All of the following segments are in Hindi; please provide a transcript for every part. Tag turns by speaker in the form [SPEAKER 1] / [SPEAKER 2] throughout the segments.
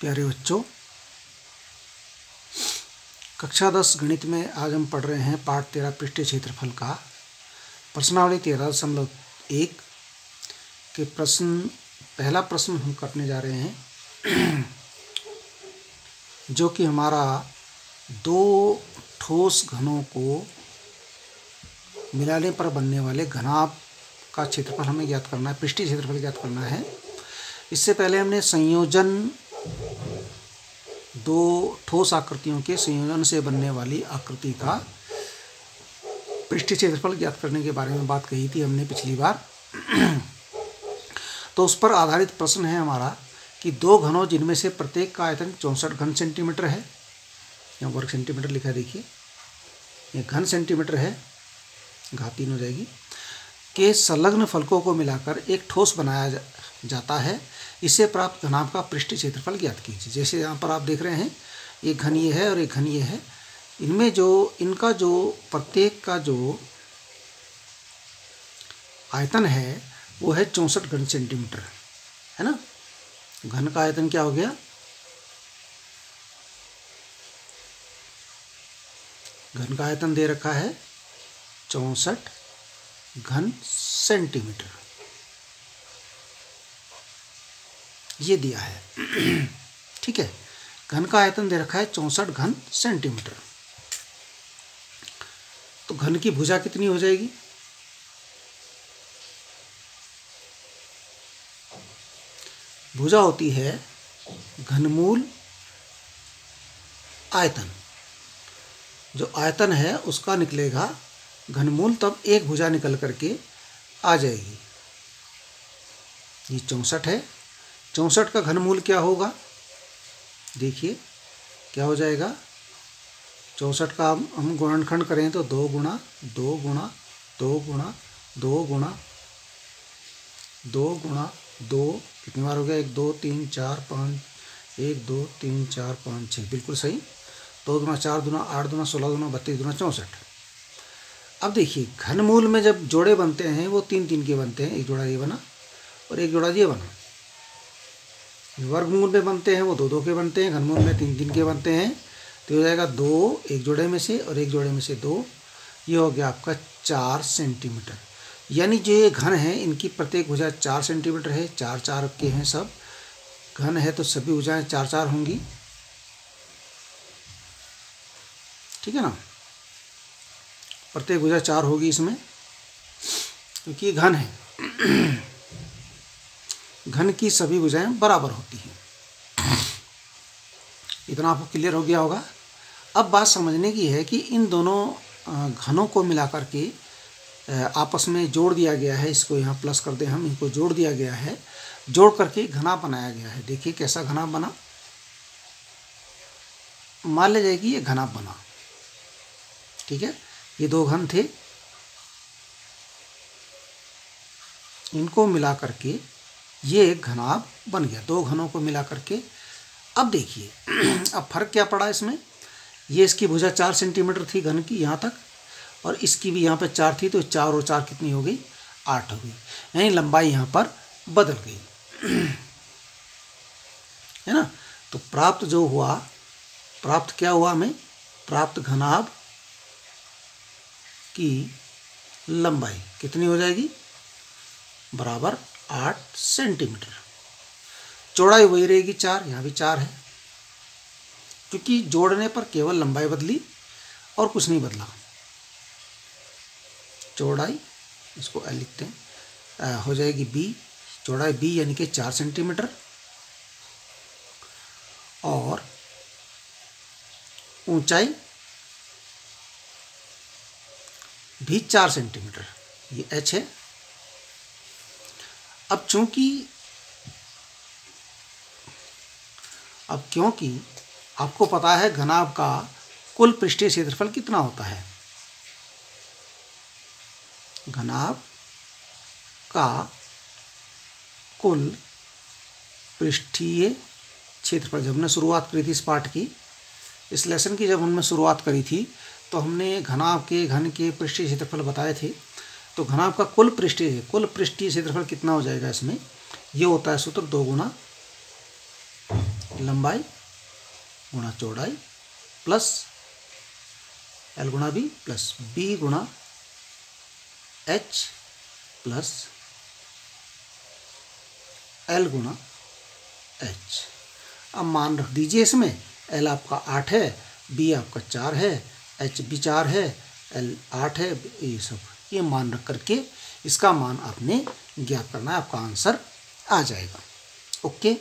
[SPEAKER 1] प्यारे बच्चों, कक्षा 10 गणित में आज हम पढ़ रहे हैं पाठ 13 पृष्ठीय क्षेत्रफल का प्रश्नावली 13.1 के पहला प्रश्न हम करने जा रहे हैं जो कि हमारा दो ठोस घनों को मिलाने पर बनने वाले घनाभ का क्षेत्रफल हमें ज्ञात करना है, पृष्ठीय क्षेत्रफल ज्ञात करना है। इससे पहले हमने संयोजन दो ठोस आकृतियों के संयोजन से बनने वाली आकृति का पृष्ठीय क्षेत्रफल ज्ञात करने के बारे में बात कही थी हमने पिछली बार। तो उस पर आधारित प्रश्न है हमारा कि दो घनों जिनमें से प्रत्येक का आयतन 64 घन सेंटीमीटर है, यहाँ वर्ग सेंटीमीटर लिखा है, देखिए ये घन सेंटीमीटर है, घात 3 हो जाएगी, के संलग्न फलकों को मिलाकर एक ठोस बनाया जाता है। इससे प्राप्त घनाभ का पृष्ठीय क्षेत्रफल ज्ञात कीजिए। जैसे यहाँ पर आप देख रहे हैं, एक घन ये है और एक घन ये है, इनमें जो इनका जो प्रत्येक का जो आयतन है वो है 64 घन सेंटीमीटर, है ना। घन का आयतन क्या हो गया, घन का आयतन दे रखा है 64 घन सेंटीमीटर, ये दिया है। ठीक है, घन का आयतन दे रखा है 64 घन सेंटीमीटर। तो घन की भुजा कितनी हो जाएगी, भुजा होती है घनमूल आयतन, जो आयतन है उसका निकलेगा घनमूल, तब एक भुजा निकल करके आ जाएगी। ये 64 है, 64 का घनमूल क्या होगा, देखिए क्या हो जाएगा। 64 का हम गुणनखंड करें तो 2 गुणा 2 गुणा 2 गुणा 2 गुणा 2 गुणा 2, कितनी बार हो गया, 1 2 3 4 5, 1 2 3 4 5 6, बिल्कुल सही। 2 दूना 4 दूना 8 दूना 16 दूना 32 दूना 64। अब देखिए घनमूल में जब जोड़े बनते हैं वो 3 3 के बनते हैं, एक जोड़ा ये बना और एक जोड़ा ये बना। वर्गमूल में बनते हैं वो 2 2 के बनते हैं, घनमूल में 3 3 के बनते हैं। तो हो जाएगा 2 एक जोड़े में से और एक जोड़े में से 2, ये हो गया आपका 4 सेंटीमीटर। यानी जो ये घन है इनकी प्रत्येक भुजा 4 सेंटीमीटर है, 4 4 के हैं सब। घन है तो सभी भुजाएं 4 4 होंगी, ठीक है ना। प्रत्येक भुजा 4 होगी इसमें, क्योंकि ये घन है। घन की सभी भुजाएं बराबर होती हैं। इतना आपको क्लियर हो गया होगा। अब बात समझने की है कि इन दोनों घनों को मिलाकर के आपस में जोड़ दिया गया है। इसको यहाँ प्लस कर दें हम, इनको जोड़ दिया गया है, जोड़ करके घनाभ बनाया गया है। देखिए कैसा घनाभ बना, मान ले जाएगी ये घनाभ बना, ठीक है। ये दो घन थे, इनको मिला करके ये एक घनाभ बन गया, दो घनों को मिला करके। अब देखिए अब फर्क क्या पड़ा इसमें, ये इसकी भुजा 4 सेंटीमीटर थी घन की यहाँ तक, और इसकी भी यहाँ पे 4 थी, तो 4 और 4 कितनी हो गई, 8 हो गई। यानी लंबाई यहाँ पर बदल गई, है ना। तो प्राप्त जो हुआ, प्राप्त क्या हुआ हमें, प्राप्त घनाभ की लंबाई कितनी हो जाएगी, बराबर 8 सेंटीमीटर। चौड़ाई वही रहेगी 4, यहाँ भी 4 है, क्योंकि जोड़ने पर केवल लंबाई बदली और कुछ नहीं बदला। चौड़ाई, इसको L लिखते हैं, हो जाएगी B, चौड़ाई B यानी कि 4 सेंटीमीटर, और ऊंचाई भी 4 सेंटीमीटर, ये H है। अब क्योंकि आपको पता है घनाभ का कुल पृष्ठीय क्षेत्रफल कितना होता है, घनाभ का कुल पृष्ठीय क्षेत्रफल, जब हमने शुरुआत करी थी इस पाठ की, इस लेसन की जब हमने शुरुआत करी थी, तो हमने घनाभ के घन के पृष्ठीय क्षेत्रफल बताए थे। तो घनाभ का कुल पृष्ठीय क्षेत्रफल कितना हो जाएगा इसमें, ये होता है सूत्र 2 गुना लंबाई गुणा चौड़ाई प्लस L गुणा B प्लस B गुणा H प्लस L गुणा H। अब मान रख दीजिए इसमें L आपका 8 है, B आपका 4 है, H भी 4 है, L 8 है, ये सब ये मान रख करके इसका मान आपने ज्ञात करना है, आपका आंसर आ जाएगा। ओके,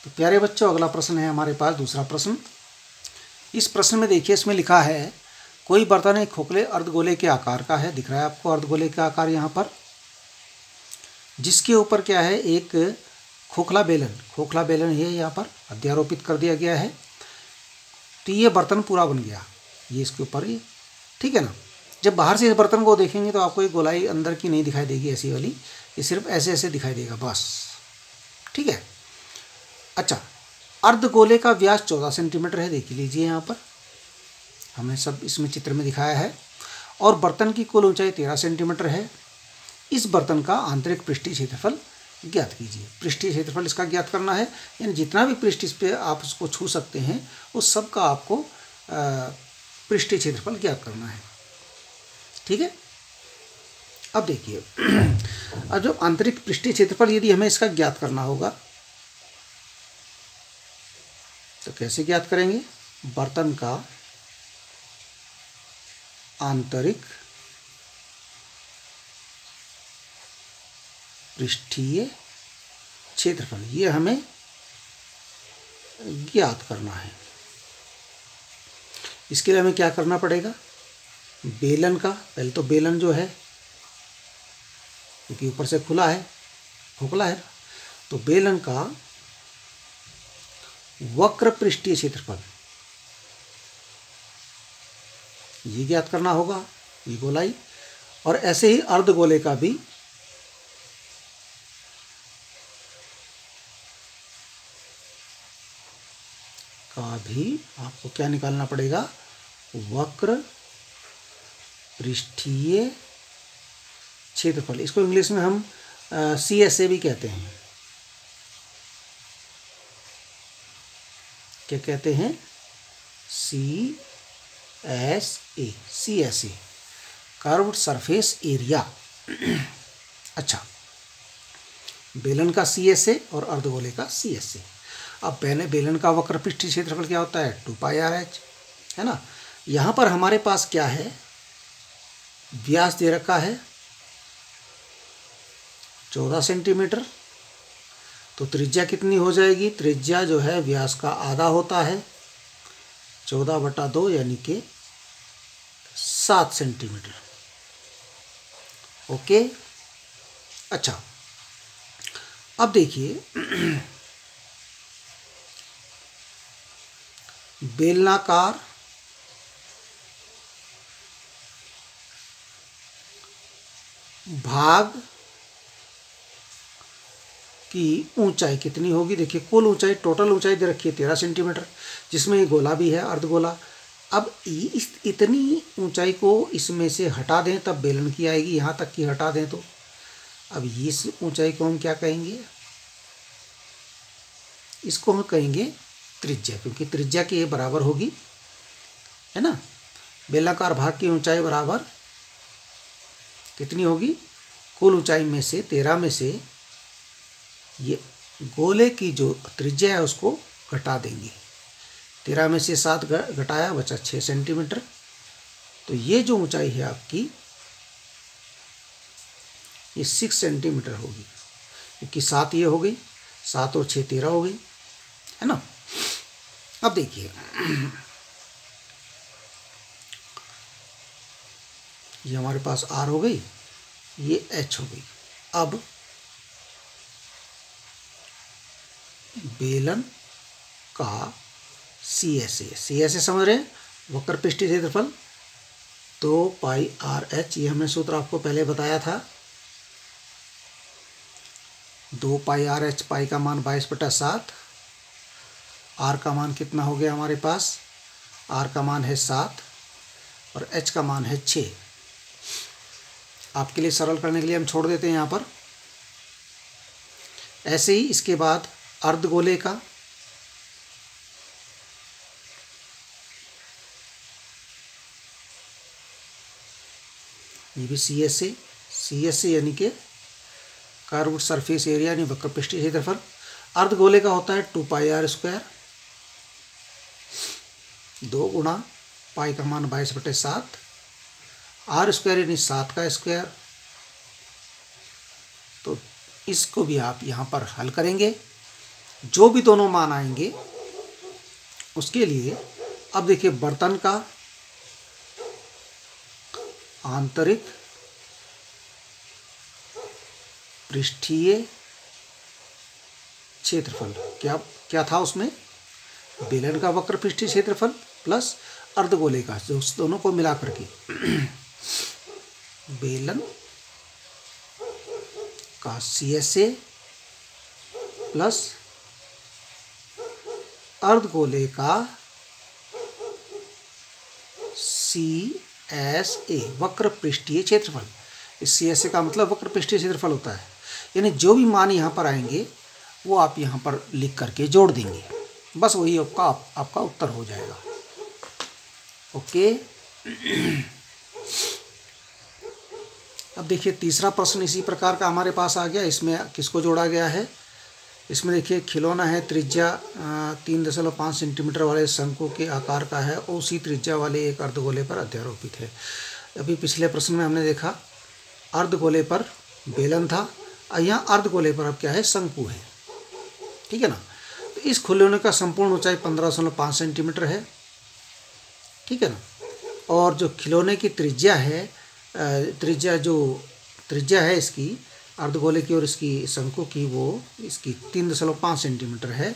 [SPEAKER 1] तो प्यारे बच्चों अगला प्रश्न है हमारे पास दूसरा प्रश्न। इस प्रश्न में देखिए, इसमें लिखा है कोई बर्तन एक खोखले अर्धगोले के आकार का है, दिख रहा है आपको अर्धगोले का आकार यहाँ पर, जिसके ऊपर क्या है एक खोखला बेलन है यहाँ पर अध्यारोपित कर दिया गया है। तो ये बर्तन पूरा बन गया, ये इसके ऊपर ये, ठीक है ना। जब बाहर से इस बर्तन को देखेंगे तो आपको एक गोलाई अंदर की नहीं दिखाई देगी ऐसी वाली, ये सिर्फ ऐसे ऐसे दिखाई देगा बस, ठीक है। अच्छा, अर्धगोले का व्यास 14 सेंटीमीटर है, देख लीजिए यहाँ पर हमने सब इसमें चित्र में दिखाया है, और बर्तन की कुल ऊंचाई 13 सेंटीमीटर है। इस बर्तन का आंतरिक पृष्ठीय क्षेत्रफल ज्ञात कीजिए। पृष्ठीय क्षेत्रफल इसका ज्ञात करना है, यानी जितना भी पृष्ठ इस पर आप उसको छू सकते हैं उस सब का आपको पृष्ठीय क्षेत्रफल ज्ञात करना है, ठीक है। अब देखिए, अब जो आंतरिक पृष्ठीय क्षेत्रफल यदि हमें इसका ज्ञात करना होगा तो कैसे ज्ञात करेंगे। बर्तन का आंतरिक पृष्ठीय क्षेत्रफल ये हमें ज्ञात करना है। इसके लिए हमें क्या करना पड़ेगा, बेलन का, पहले तो बेलन जो है क्योंकि ऊपर से खुला है, खोखला है, तो बेलन का वक्र पृष्ठीय क्षेत्रफल ये ज्ञात करना होगा, ये गोलाई। और ऐसे ही अर्धगोले का भी आपको क्या निकालना पड़ेगा, वक्र पृष्ठीय क्षेत्रफल। इसको इंग्लिश में हम CSA भी कहते हैं। क्या कहते हैं, CSA कर्व्ड सरफेस एरिया। अच्छा, बेलन का CSA और अर्धगोले का CSA। अब पहले बेलन का वक्र पृष्ठीय क्षेत्रफल क्या होता है, 2πRH है ना। यहाँ पर हमारे पास क्या है, व्यास दे रखा है 14 सेंटीमीटर, तो त्रिज्या कितनी हो जाएगी, त्रिज्या जो है व्यास का आधा होता है, 14/2 यानी कि 7 सेंटीमीटर। ओके, अच्छा अब देखिए, बेलनाकार भाग की ऊंचाई कितनी होगी। देखिए, कुल ऊंचाई, टोटल ऊंचाई दे रखी है 13 सेंटीमीटर, जिसमें ये गोला भी है अर्धगोला। अब इस इतनी ऊंचाई को इसमें से हटा दें तब बेलन की आएगी, यहाँ तक की हटा दें तो। अब इस ऊंचाई को हम क्या कहेंगे, इसको हम कहेंगे त्रिज्या, क्योंकि त्रिज्या की ये बराबर होगी, है ना। बेलनाकार भाग की ऊंचाई बराबर कितनी होगी, कुल ऊंचाई में से 13 में से ये गोले की जो त्रिज्या है उसको घटा देंगे। 13 में से 7 घटाया, बचा 6 सेंटीमीटर। तो ये जो ऊंचाई है आपकी ये 6 सेंटीमीटर होगी, क्योंकि 7 ये हो गई, 7 और 6 13 हो गई, है ना। अब देखिए, ये हमारे पास R हो गई, ये H हो गई। अब बेलन का CSA समझ रहे हैं, वक्र पृष्ठीय क्षेत्रफल 2πRH, ये हमने सूत्र आपको पहले बताया था। 2πRH, पाई का मान 22/7, R का मान कितना हो गया हमारे पास, R का मान है 7 और H का मान है 6। आपके लिए सरल करने के लिए हम छोड़ देते हैं यहाँ पर। ऐसे ही इसके बाद अर्धगोले का, ये भी CSA यानी कि कर्व्ड सरफेस एरिया यानी वक्रपृष्ठीय क्षेत्रफल। अर्धगोले का होता है 2πr², 2 गुणा पाई का मान 22/7, r² यानी 7 का स्क्वायर। तो इसको भी आप यहाँ पर हल करेंगे, जो भी दोनों मान आएंगे उसके लिए। अब देखिए, बर्तन का आंतरिक पृष्ठीय क्षेत्रफल क्या था उसमें, बेलन का वक्र पृष्ठीय क्षेत्रफल प्लस अर्धगोले का, जो उस दोनों को मिला करके बेलन का CSA प्लस अर्धगोले का CSA वक्र पृष्ठीय क्षेत्रफल। इस CSA का मतलब वक्र पृष्ठीय क्षेत्रफल होता है। यानी जो भी मान यहाँ पर आएंगे वो आप यहाँ पर लिख करके जोड़ देंगे, बस वही आपका उत्तर हो जाएगा। ओके। अब देखिए, तीसरा प्रश्न इसी प्रकार का हमारे पास आ गया। इसमें किसको जोड़ा गया है, इसमें देखिए खिलौना है, त्रिज्या 3.5 सेंटीमीटर वाले शंकु के आकार का है और उसी त्रिज्या वाले एक अर्धगोले पर अध्यारोपित है। अभी पिछले प्रश्न में हमने देखा अर्धगोले पर बेलन था, और यहाँ अर्धगोले पर अब क्या है, शंकु है। ठीक है ना। तो इस खिलौने का संपूर्ण ऊंचाई 15.5 सेंटीमीटर है। ठीक है ना। और जो खिलौने की त्रिज्या है, त्रिज्या है इसकी अर्धगोले की और इसकी शंकु की, वो इसकी 3.5 सेंटीमीटर है।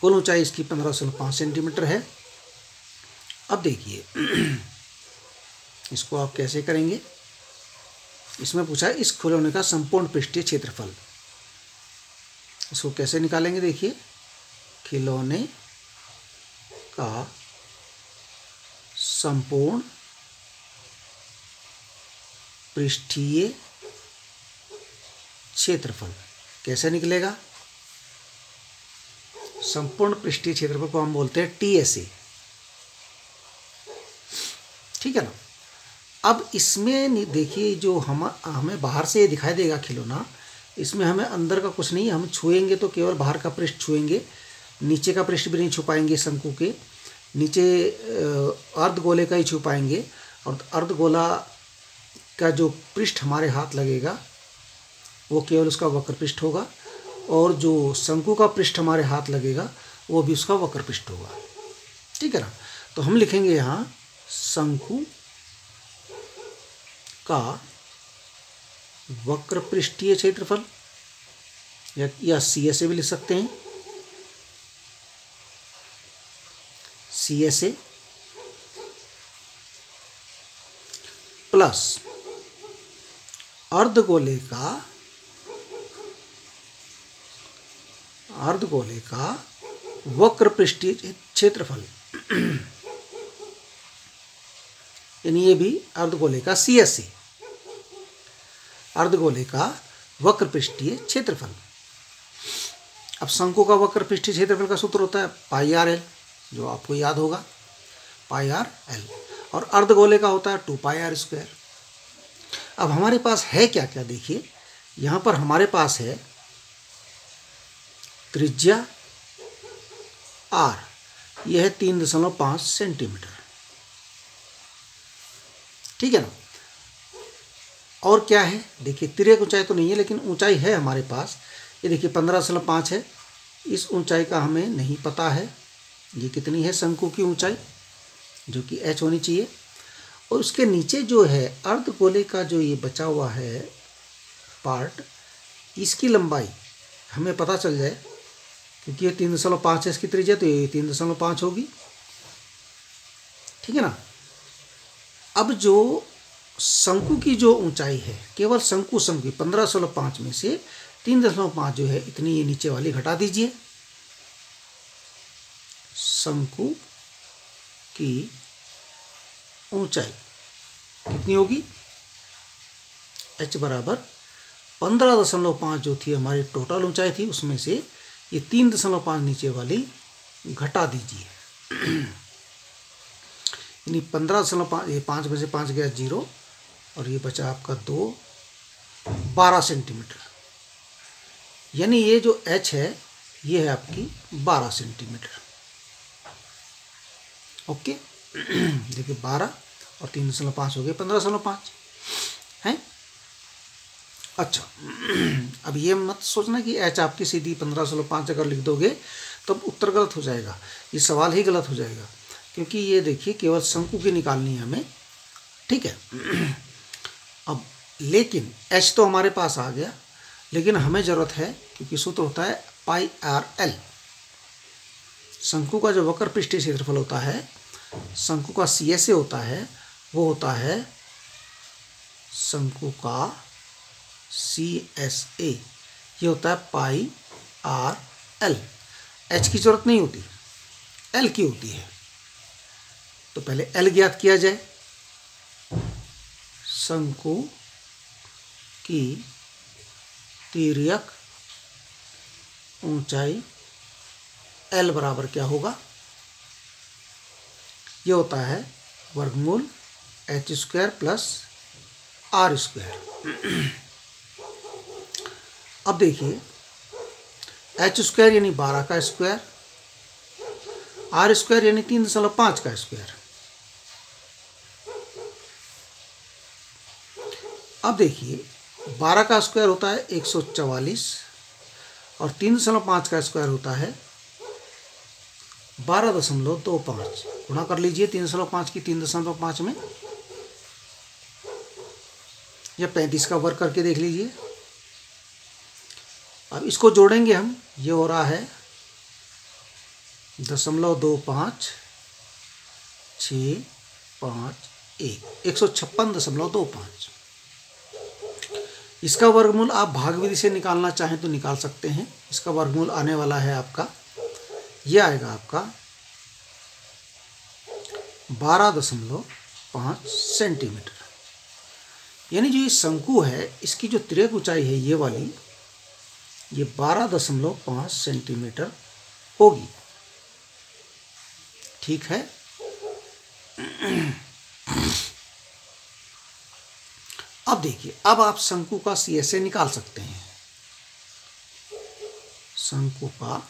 [SPEAKER 1] कुल ऊंचाई इसकी 15.5 सेंटीमीटर है। अब देखिए इसको आप कैसे करेंगे। इसमें पूछा है इस खिलौने का संपूर्ण पृष्ठीय क्षेत्रफल, इसको कैसे निकालेंगे। देखिए, खिलौने का संपूर्ण पृष्ठीय क्षेत्रफल कैसे निकलेगा। संपूर्ण पृष्ठीय क्षेत्रफल को हम बोलते हैं TSA। ठीक है ना। अब इसमें देखिए, जो हमें बाहर से ये दिखाई देगा खिलौना, इसमें हमें अंदर का कुछ नहीं, हम छुएंगे तो केवल बाहर का पृष्ठ छुएंगे, नीचे का पृष्ठ भी नहीं छू पाएंगे। शंकु के नीचे अर्धगोले का ही छू पाएंगे, और अर्धगोला का जो पृष्ठ हमारे हाथ लगेगा वो केवल उसका वक्र पृष्ठ होगा, और जो शंकु का पृष्ठ हमारे हाथ लगेगा वो भी उसका वक्र पृष्ठ होगा। ठीक है ना। तो हम लिखेंगे यहाँ शंकु का वक्र पृष्ठीय क्षेत्रफल, या CSA भी लिख सकते हैं, CSA प्लस अर्धगोले का वक्र पृष्ठीय क्षेत्रफल, यानी ये भी अर्धगोले का CSA, अर्धगोले का वक्र पृष्ठीय क्षेत्रफल। अब शंकु का वक्र पृष्ठीय क्षेत्रफल का सूत्र होता है πrl, जो आपको याद होगा, πrl, और अर्धगोले का होता है 2πr²। अब हमारे पास है क्या क्या, देखिए यहाँ पर हमारे पास है त्रिज्या r, यह है 3.5 सेंटीमीटर। ठीक है ना। और क्या है, देखिए तिर्यक ऊंचाई तो नहीं है, लेकिन ऊंचाई है हमारे पास। ये देखिए 15.5 है, इस ऊंचाई का हमें नहीं पता है ये कितनी है शंकु की ऊंचाई, जो कि h होनी चाहिए। और उसके नीचे जो है अर्धगोले का जो ये बचा हुआ है पार्ट, इसकी लंबाई हमें पता चल जाए, क्योंकि ये 3.5 है इसकी त्रिज्या, तो ये 3.5 होगी। ठीक है ना। अब जो शंकु की जो ऊंचाई है, केवल शंकु की 15.5 में से 3.5 जो है इतनी ये नीचे वाली घटा दीजिए। शंकु की ऊंचाई कितनी होगी, h बराबर 15.5 जो थी हमारी टोटल ऊंचाई थी, उसमें से ये 3.5 नीचे वाली घटा दीजिए। यानी 15.5, ये 5 में से 5 गया 0 और ये बचा आपका 2, 12 सेंटीमीटर। यानी ये जो h है ये है आपकी 12 सेंटीमीटर। ओके, देखिए 12 और 3.5 हो गए 15.5 है। अच्छा, अब ये मत सोचना कि h आपकी सीधी 15.5 अगर लिख दोगे तब उत्तर गलत हो जाएगा, ये सवाल ही गलत हो जाएगा, क्योंकि ये देखिए केवल शंकु की निकालनी है हमें, ठीक है। अब लेकिन h तो हमारे पास आ गया, लेकिन हमें ज़रूरत है, क्योंकि सूत्र होता है पाई आर एल। शंकु का जो वक्र पृष्ठीय क्षेत्रफल होता है, शंकु का CSA होता है, वो होता है शंकु का CSA, ये होता है पाई आर एल। h की जरूरत नहीं होती, l की होती है। तो पहले l ज्ञात किया जाए। शंकु की तिर्यक ऊंचाई l बराबर क्या होगा, ये होता है वर्गमूल h² प्लस r²। अब देखिए h² यानी 12 का स्क्वायर, r² यानी 3.5 का स्क्वायर। अब देखिए 12 का स्क्वायर होता है 144 और 3.5 का स्क्वायर होता है 12.25। गुणा कर लीजिए 3.5 की 3.5 में, या 35 का वर्ग करके देख लीजिए। अब इसको जोड़ेंगे हम, ये हो रहा है 0.2561, 156.25। इसका वर्गमूल आप भाग विधि से निकालना चाहें तो निकाल सकते हैं। इसका वर्गमूल आने वाला है आपका, ये आएगा आपका 12.5 सेंटीमीटर। यानी जो ये शंकु है, इसकी जो तिर्यक ऊंचाई है ये वाली, ये 12.5 सेंटीमीटर होगी, ठीक है। अब देखिए, अब आप शंकु का CSA निकाल सकते हैं। शंकु का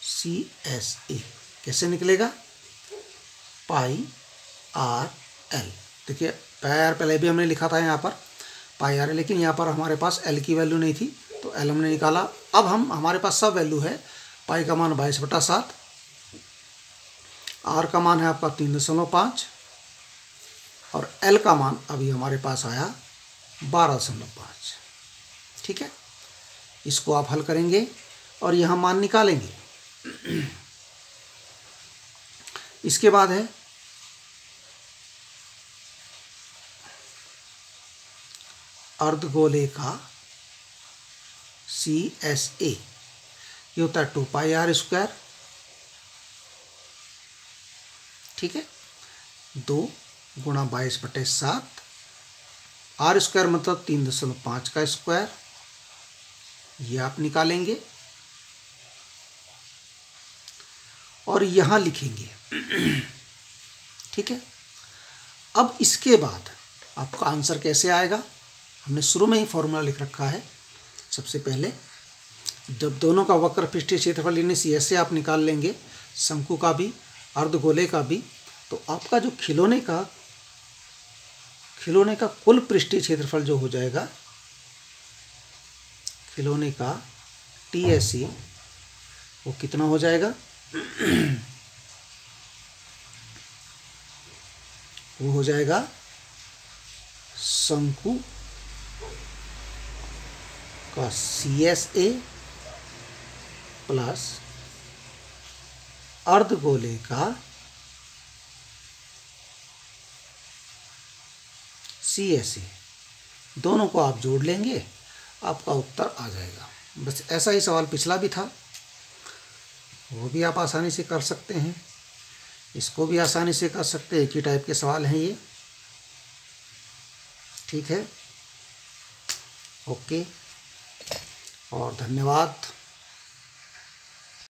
[SPEAKER 1] CSA कैसे निकलेगा, पाई आर एल। देखिए पाई आर पहले भी हमने लिखा था यहाँ पर पाई आर, लेकिन यहाँ पर हमारे पास l की वैल्यू नहीं थी तो l हमने निकाला। अब हमारे पास सब वैल्यू है। पाई का मान 22/7, आर का मान है आपका 3.5 और l का मान अभी हमारे पास आया 12.5, ठीक है। इसको आप हल करेंगे और यहाँ मान निकालेंगे। इसके बाद है अर्धगोले का CSA, ये होता है 2 पाई r², ठीक है। 2 गुणा 22/7, r² मतलब 3.5 का स्क्वायर, ये आप निकालेंगे और यहाँ लिखेंगे, ठीक है। अब इसके बाद आपका आंसर कैसे आएगा, हमने शुरू में ही फॉर्मूला लिख रखा है। सबसे पहले जब दोनों का वक्र पृष्ठीय क्षेत्रफल यानी CSA आप निकाल लेंगे, शंकु का भी अर्धगोले का भी, तो आपका जो खिलौने का कुल पृष्ठीय क्षेत्रफल जो हो जाएगा, खिलौने का TSE, वो कितना हो जाएगा, वो हो जाएगा शंकु का CSA प्लस अर्धगोले का CSA, दोनों को आप जोड़ लेंगे, आपका उत्तर आ जाएगा। बस ऐसा ही सवाल पिछला भी था, वो भी आप आसानी से कर सकते हैं, इसको भी आसानी से कर सकते हैं। एक ही टाइप के सवाल हैं ये, ठीक है। ओके और धन्यवाद।